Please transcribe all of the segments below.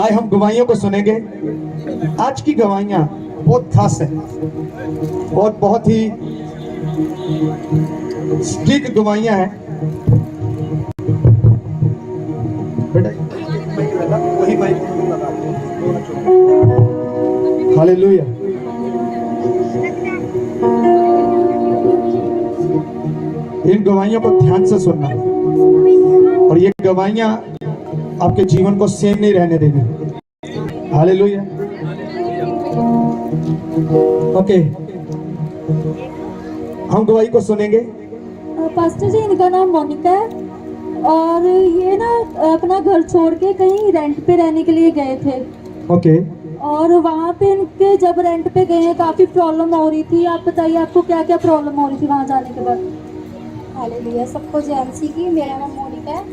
आज हम गवाहियों को सुनेंगे। आज की गवाहियां बहुत खास है और बहुत ही स्ट्रिक्ट गवाहियां हैं। वही माइक हालेलुया। इन गवाहियों को ध्यान से सुनना और ये गवाहियां आपके जीवन को सेम नहीं रहने देगी। हालेलुया। ओके, हम गवाही को सुनेंगे। पास्टर जी, इनका नाम मोनिका है और ये ना अपना घर छोड़ के कहीं रेंट पे रहने के लिए गए थे। ओके। और वहाँ पे इनके जब रेंट पे गए हैं काफ़ी प्रॉब्लम हो रही थी। आप बताइए आपको क्या क्या प्रॉब्लम हो रही थी वहाँ जाने के बाद? हालेलुया, सबको जैनसी की। मेरा नाम मोनिका है।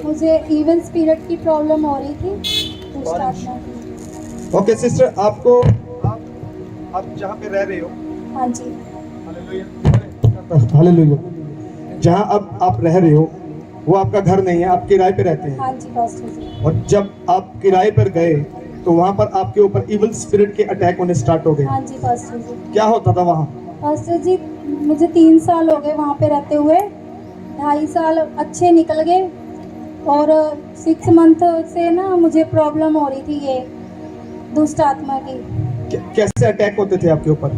मुझे इवन स्पिरिट की प्रॉब्लम हो रही थी। ओके सिस्टर, आपको आप जहाँ पे रह रहे हो, हाँ जी, हालेलुया, जहाँ अब आप रह रहे हो वो आपका घर नहीं है, आप किराए पे रहते हैं। हाँ जी पास्टर जी। और जब आप किराए पर गए तो वहाँ पर आपके ऊपर इविल स्पिरिट के अटैक होने स्टार्ट हो गए। हाँ जी पास्टर जी। क्या होता था वहाँ? पास्टर जी, मुझे 3 साल हो गए वहाँ पे रहते हुए। 2.5 साल अच्छे निकल गए और 6 मंथ से ना मुझे प्रॉब्लम हो रही थी ये दुष्ट आत्मा की। कैसे अटैक होते थे आपके ऊपर?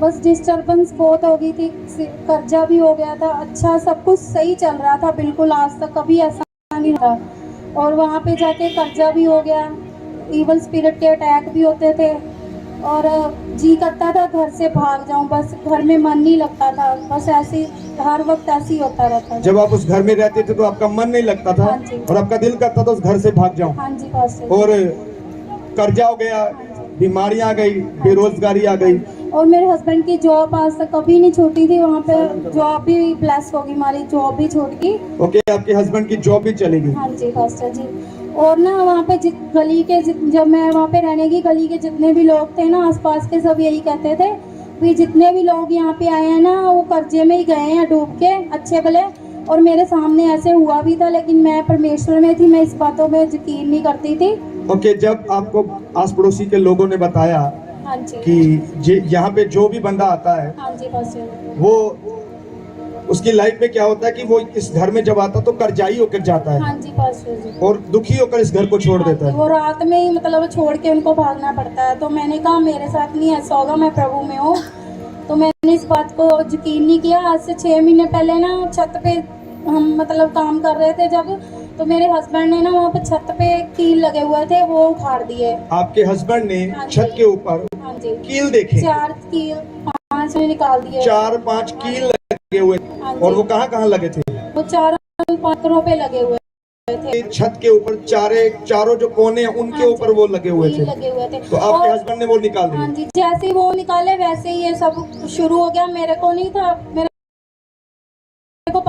बस डिस्टर्बेंस बहुत हो गई थी, कर्जा भी हो गया था। अच्छा सब कुछ सही चल रहा था बिल्कुल, आज तक कभी ऐसा नहीं रहा। और वहाँ पे जाके कर्जा भी हो गया, इवल स्पिरिट के अटैक भी होते थे और जी करता था घर से भाग जाऊं, बस घर में मन नहीं लगता था। बस ऐसे हर वक्त ऐसे ही होता रहता था। जब आप उस घर में रहते थे तो आपका मन नहीं लगता था? हाँ जी। और आपका दिल करता था उस घर से भाग जाऊं? हाँ जी पास्टर। और कर्जा हो गया, बीमारियां आ गई, बेरोजगारी आ गई। और मेरे हस्बैंड की जॉब आज तक कभी नहीं छूटी थी। वहाँ पे जॉब भी ब्लेस होगी, हमारी जॉब भी छूट गई। ओके, आपके हस्बैंड की जॉब भी चली गई? हाँ जी पास्टर जी। और ना वहाँ पे गली के जब मैं वहाँ पे रहने की, गली के जितने भी लोग थे ना आसपास के, सब यही कहते थे कि जितने भी लोग यहाँ पे आए हैं ना वो कर्जे में ही गए हैं डूब के, अच्छे भले। और मेरे सामने ऐसे हुआ भी था, लेकिन मैं परमेश्वर में थी, मैं इस बातों में यकीन नहीं करती थी। ओके, जब आपको आस पड़ोसी के लोगों ने बताया हाँ जी कि यहाँ पे जो भी बंदा आता है, हाँ जी पास्टर, वो उसकी लाइफ में क्या होता है कि वो इस घर में जब आता तो कर्जाई होकर जाता है। हाँ जी पास्टर जी। और दुखी होकर इस घर को छोड़ देता है। वो रात में ही मतलब छोड़ के उनको भागना पड़ता है। तो मैंने कहा मेरे साथ नहीं ऐसा होगा, मैं प्रभु में हूँ। तो मैंने इस बात को यकीन नहीं किया। आज से 6 महीने पहले ना छत पे हम मतलब काम कर रहे थे जब, तो मेरे हस्बैंड ने ना वहाँ पे छत पे कील लगे हुए थे, वो उखाड़ दिए। आपके हस्बैंड ने हाँ छत के ऊपर हाँ जी कील देखे? 4 कील 5 में निकाल दिए। 4-5 कील लगे हुए। हाँ जी। और वो कहाँ लगे थे? वो 4 पत्थरों पे लगे हुए थे। छत के ऊपर चारों जो कोने हैं उनके हाँ ऊपर वो लगे हुए थे। तो आपके हस्बैंड ने वो निकाल दिए? हाँ जी, जैसे ही वो निकाले वैसे ही ये सब शुरू हो गया। मेरे को नहीं था, मेरे को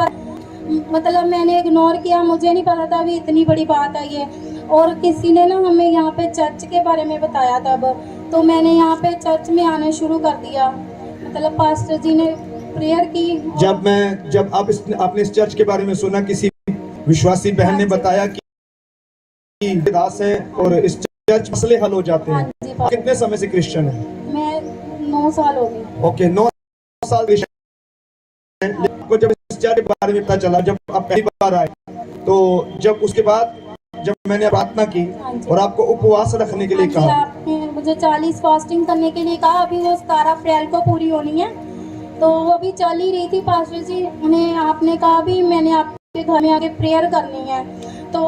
मतलब मैंने इग्नोर किया, मुझे नहीं पता था अभी इतनी बड़ी बात है ये। और किसी ने ना हमें यहाँ पे चर्च के बारे में बताया तब, तो मैंने यहाँ पे चर्च में आना शुरू कर दिया। मतलब पास्टर जी ने प्रेयर की। जब आपने इस चर्च के बारे में सुना, किसी विश्वासी बहन ने बताया कि दास है और इस चर्च मसले हल हो जाते हैं। कितने समय से क्रिश्चियन है? मैं 9 साल हो गई। ओके, 9 साल क्रिश्चियन है। आपको जब इस चर्च के बारे में पता चला, जब आप पहली बार आए, तो जब उसके बाद जब मैंने प्रार्थना की और आपको उपवास रखने के लिए कहा, आपने मुझे 40 फास्टिंग करने के लिए कहा। अभी वो 17 अप्रैल को पूरी होनी है, तो वो अभी चल ही रही थी। पास्टर जी ने आपने कहा भी मैंने आपके घर में आके प्रेयर करनी है, तो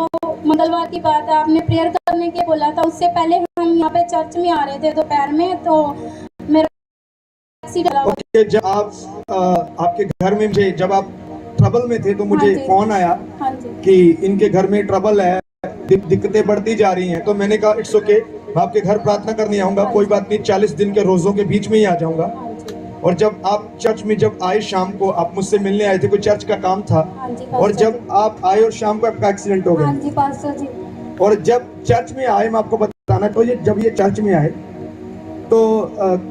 मंगलवार की बात है, आपने प्रेयर करने के बोला था। उससे पहले हम यहाँ पे चर्च में आ रहे थे दोपहर में, तो मेरा ओके, जब आप आपके घर में जब आप ट्रबल में थे तो मुझे फोन आया कि इनके घर में ट्रबल है, दिक्कतें बढ़ती जा रही हैं। तो मैंने कहा इट्स ओके, मैं आपके घर प्रार्थना करने आऊंगा, कोई बात नहीं, 40 दिन के रोजों के बीच में ही आ जाऊंगा। और जब आप चर्च में जब आए शाम को, आप मुझसे मिलने आए थे, कोई चर्च का काम था। और जब आप आए और शाम को आपका एक्सीडेंट हो गया। और जब चर्च में आए, मैं आपको बताना, तो जब ये चर्च में आए तो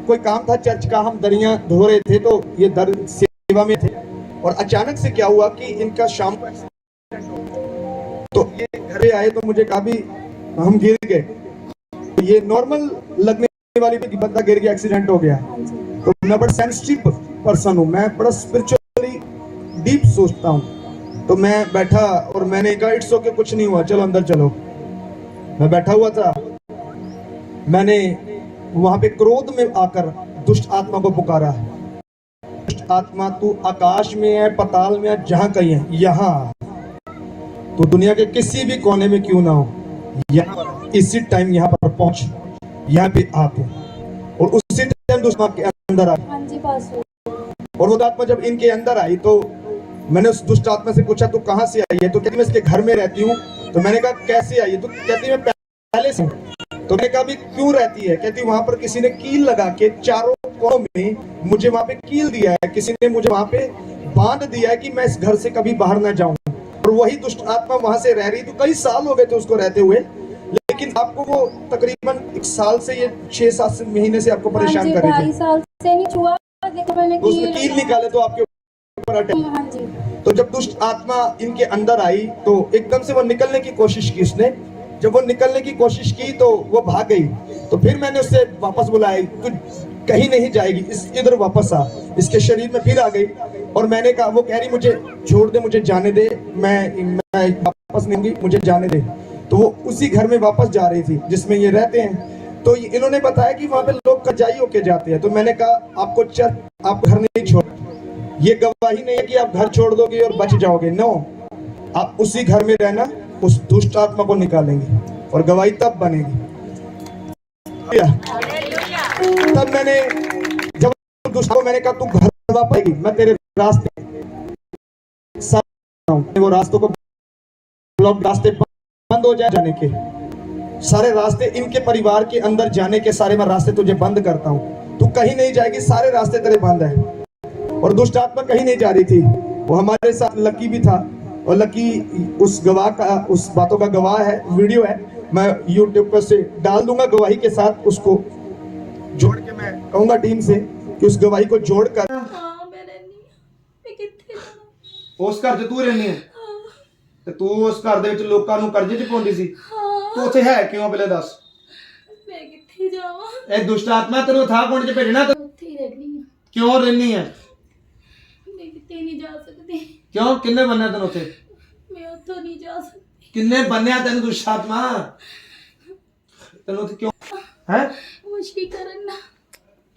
कोई काम था चर्च का, हम दरियां धो रहे थे, तो ये दर सेवा में थे। और अचानक से क्या हुआ कि इनका शाम को एक्सीडेंट हो गया। तो ये घर पे आए तो मुझे कहा भी हम गिर गए। ये नॉर्मल लगने वाली थी कि बंदा गिर गया, एक्सीडेंट हो गया। हाँ जी। तो मैं बड़ा सेंसिटिव पर्सन हूँ, मैं बड़ा स्पिरिचुअली डीप सोचता हूँ। तो मैं बैठा और मैंने कहा इट्स ओके, कुछ नहीं हुआ, चलो अंदर चलो। मैं बैठा हुआ था, मैंने वहां पे क्रोध में आकर दुष्ट आत्मा को पुकारा, दुष्ट आत्मा तू आकाश में है, पताल में है, जहां कहीं है, यहाँ तो दुनिया के किसी भी कोने में क्यों ना हो, यहाँ इसी टाइम यहाँ पर पहुंच, यहाँ पे आते। और उसी टाइम दुष्ट आत्मा के अंदर आई। हाँ जी पास्टर। और वो आत्मा जब इनके अंदर आई तो मैंने उस दुष्ट आत्मा से पूछा तू कहां से आई है? तो कहती मैं इसके घर में रहती हूँ। तो मैंने कहा कैसे आई है? तो कहती मैं पहले से। तो मैंने कहा भी क्यों रहती है? कहती वहां पर किसी ने कील लगा के चारों कोनों में मुझे वहां पे कील दिया है, किसी ने मुझे वहां पे बांध दिया है कि मैं इस घर से कभी बाहर ना जाऊं। और वही दुष्ट आत्मा वहां से रह रही थी, कई साल हो गए थे उसको रहते हुए, लेकिन आपको वो तकरीबन 1 साल से, ये 6-7 महीने से आपको परेशान कर रही थी। 2.5 साल से नहीं छुआ, लेकिन मैंने तो उसने कील निकाले तो आपके ऊपर अटैक। हाँ जी। तो जब दुष्ट आत्मा इनके अंदर आई तो एकदम से वो निकलने की कोशिश की उसने। जब वो निकलने की कोशिश की तो वो भाग गई। तो फिर मैंने उससे वापस बुलाया, तू कहीं नहीं जाएगी, इधर वापस आ। इसके शरीर में फिर आ गई और मैंने कहा, वो कह रही मुझे छोड़ दे, मुझे जाने दे, मैं वापस नहीं आऊंगी, मुझे जाने दे। तो वो उसी घर में वापस जा रही थी जिसमें ये रहते हैं। तो इन्होंने बताया कि वहां पे लोग कजाई होके जाते हैं। तो मैंने कहा आपको आप घर नहीं छोड़, ये गवाही नहीं है कि आप घर छोड़ दोगे और बच जाओगे। नो, आप उसी घर में रहना, उस दुष्ट आत्मा को निकालेंगे और गवाही तब बनेगी। तब मैंने जब दुष्ट को मैंने कहा तू घर वापस आएगी, मैं तेरे रास्ते वो रास्तों को ब्लॉक, रास्ते बंद हो जाए जाने के, सारे रास्ते इनके परिवार के अंदर जाने के सारे मैं रास्ते तुझे बंद करता हूँ। तू कहीं नहीं जाएगी, सारे रास्ते तेरे बंद है। और दुष्ट आत्मा कहीं नहीं जा रही थी। वो हमारे साथ लकी भी था और लकी उस गवाह का, उस बातों का गवाह है, वीडियो है, मैं YouTube पर से डाल दूंगा गवाही के साथ। उसको जोड़ के मैं कहूंगा टीम से कि उस गवाही को जोड़कर ਉਸ ਘਰ 'ਚ ਤੂੰ ਰਹਿੰਦੀ ਹੈ ਤੇ ਤੂੰ ਉਸ ਘਰ ਦੇ ਵਿੱਚ ਲੋਕਾਂ ਨੂੰ ਕਰਜ਼ੇ 'ਚ ਪਾਉਂਦੀ ਸੀ। ਤੂੰ ਉੱਥੇ ਹੈ ਕਿਉਂ ਪਹਿਲੇ ਦੱਸ? ਮੈਂ ਕਿੱਥੇ ਜਾਵਾਂ? ਇਹ ਦੁਸ਼ਟ ਆਤਮਾ ਤੈਨੂੰ ਥਾਂ ਕੋਣ 'ਚ ਭੇਜਣਾ? ਉੱਥੇ ਹੀ ਰਹਿਣੀ ਆ। ਕਿਉਂ ਰਹਿਣੀ ਹੈ? ਮੈਂ ਕਿਤੇ ਨਹੀਂ ਜਾ ਸਕਦੀ। ਕਿਉਂ? ਕਿੰਨੇ ਬੰਨਿਆ ਤੈਨੂੰ ਉੱਥੇ? ਮੈਂ ਉੱਥੋਂ ਨਹੀਂ ਜਾ ਸਕਦੀ। ਕਿੰਨੇ ਬੰਨਿਆ ਤੈਨੂੰ ਦੁਸ਼ਟ ਆਤਮਾ? ਤੈਨੂੰ ਉੱਥੇ ਕਿਉਂ ਹੈ? ਵਸ਼ੀਕਰਨ ਨਾ।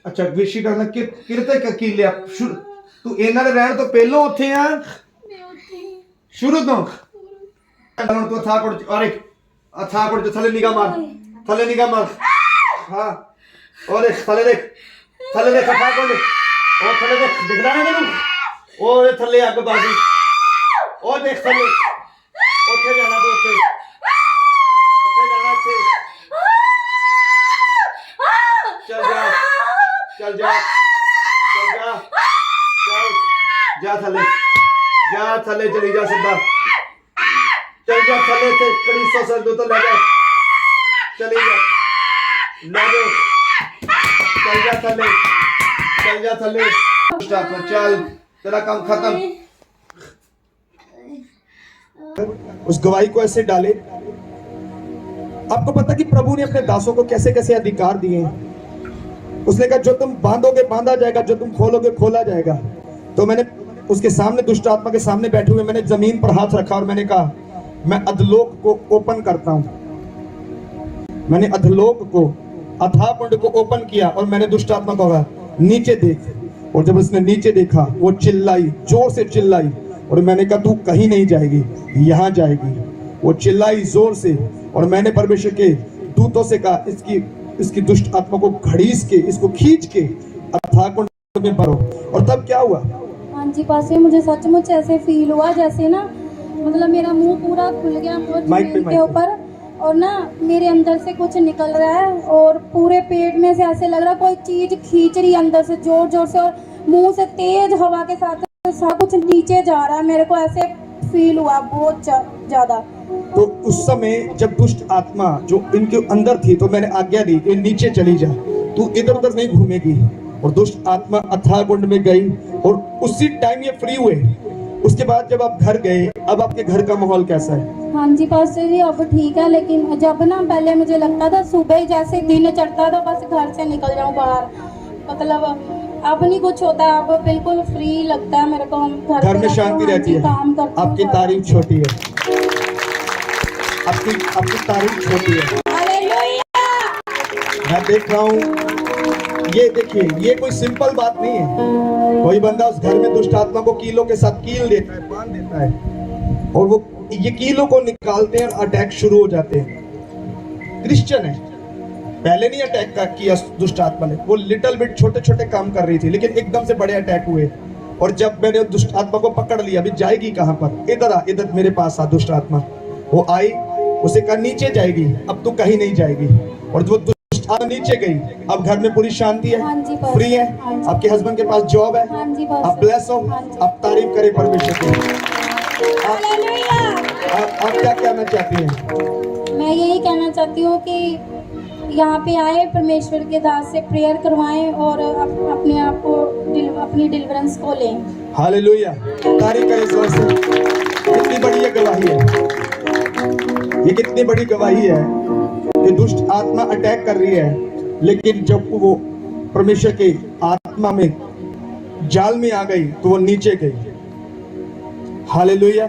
ਅੱਛਾ, ਵਸ਼ੀਕਰਨ ਕਿਰਤੇ ਕੀ ਲਿਆ? ਤੂੰ ਇਹਨਾਂ ਦੇ ਰਹਿਣ ਤੋਂ ਪਹਿਲਾਂ ਉੱਥੇ ਆ? शुरू तो तू थाकोड़ और एक थाकोड़ जो थले निगाह मार, थले निगाह मार। हाँ, और एक थले देख थाकोड़ देख, और थले देख, दिख रहा है तेनू? और ये थले आगे बाजू, और देख थले, ओथे जाना तो ओथे जाना थे। चल जा, चल जा, चल जा, चल जा थले, जा थले, चली जा सीधा, चल जा थले थे, कड़ी सौ सर दो तो ले जा, चली जा, ले जा, चल जा थले, चल जा थले, चल, तेरा काम खत्म। उस गवाही को ऐसे डाले। आपको पता कि प्रभु ने अपने दासों को कैसे कैसे अधिकार दिए हैं। उसने कहा जो तुम बांधोगे बांधा जाएगा, जो तुम खोलोगे खोला जाएगा। तो मैंने उसके सामने, दुष्ट आत्मा के सामने बैठे हुए, मैंने जमीन पर हाथ रखा और मैंने कहा मैं अधलोक को ओपन करता हूं। मैंने अधलोक को, अथाह कुंड को ओपन किया और मैंने दुष्ट आत्मा को कहा नीचे देख। और जब उसने नीचे देखा वो चिल्लाई, जोर से चिल्लाई और मैंने कहा तू कहीं नहीं जाएगी, यहाँ जाएगी। वो चिल्लाई जोर से और मैंने परमेश्वर के दूतों से कहा इसकी दुष्ट आत्मा को घड़ीस के, इसको खींच के अथाह कुंड में भरो। और तब क्या हुआ? हाँ जी पासे, मुझे सचमुच ऐसे फील हुआ जैसे ना, मतलब मेरा मुंह पूरा खुल गया जमीन के ऊपर और ना मेरे अंदर से कुछ निकल रहा है और पूरे पेट में से ऐसे लग रहा कोई चीज खींच रही है अंदर से जोर जोर से, और मुंह से तेज हवा के साथ सब कुछ नीचे जा रहा है। मेरे को ऐसे फील हुआ बहुत ज्यादा। तो उस समय जब दुष्ट आत्मा जो इनके अंदर थी तो मैंने आज्ञा दी कि नीचे चली जा, तू इधर उधर नहीं घूमेगी। और दुष्ट आत्मा अथाह कुंड में गई और उसी टाइम ये फ्री हुए। उसके बाद जब आप घर गए, अब आपके घर का माहौल कैसा है? हाँ जी पास्टर जी, अब ठीक है, लेकिन जब ना पहले मुझे लगता था सुबह ही जैसे दिन चढ़ता था बस घर से निकल जाऊं बाहर, मतलब अब नहीं कुछ होता, अब बिल्कुल फ्री लगता है मेरे को। हम घर में पे शांति हाँ रहती जी, है। काम करती हूँ आपकी थोड़ा। तारीफ छोटी है, आपकी तारीफ छोटी है। मैं देख रहा हूँ, ये देखिए, ये कोई सिंपल बात नहीं है। कोई बंदा उस घर में दुष्ट आत्मा को कीलों के साथ कील देता है, बांध देता है, और वो ये कीलों को निकालते हैं और अटैक शुरू हो जाते हैं। क्रिश्चियन है, पहले नहीं अटैक किया दुष्ट आत्मा ने, वो लिटिल बिट छोटे छोटे काम कर रही थी, लेकिन एकदम से बड़े अटैक हुए। और जब मैंने दुष्ट आत्मा को पकड़ लिया, अभी जाएगी कहां पर, इधर आ, इधर मेरे पास आ दुष्ट आत्मा। वो आई, उसे कहा नीचे जाएगी, अब तू कहीं नहीं जाएगी। और वो दुष्ट आत्मा नीचे गई, अब घर में पूरी शांति है, हाँ जी बस। फ्री है। हाँ जी। आपके हस्बैंड के पास जॉब है, हाँ जी बस। आप ब्लेस हो। हाँ जी। आप तारीफ करें परमेश्वर की। आप क्या कहना चाहती हैं? मैं यही कहना चाहती हूँ कि यहाँ पे आए, परमेश्वर के दास से प्रेयर करवाएं और अपने आप को अपनी डिलीवरेंस को लें। हालेलुया, तारीफ करें जोर से। कितनी बड़ी ये गवाही है, ये कितनी बड़ी गवाही है कि दुष्ट आत्मा अटैक कर रही है, लेकिन जब वो परमेश्वर की आत्मा में जाल में आ गई तो वो नीचे गई। हालेलुया,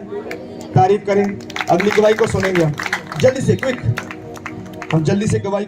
तारीफ करें। अगली गवाही को सुनेंगे हम जल्दी से, क्विक, हम जल्दी से गवाही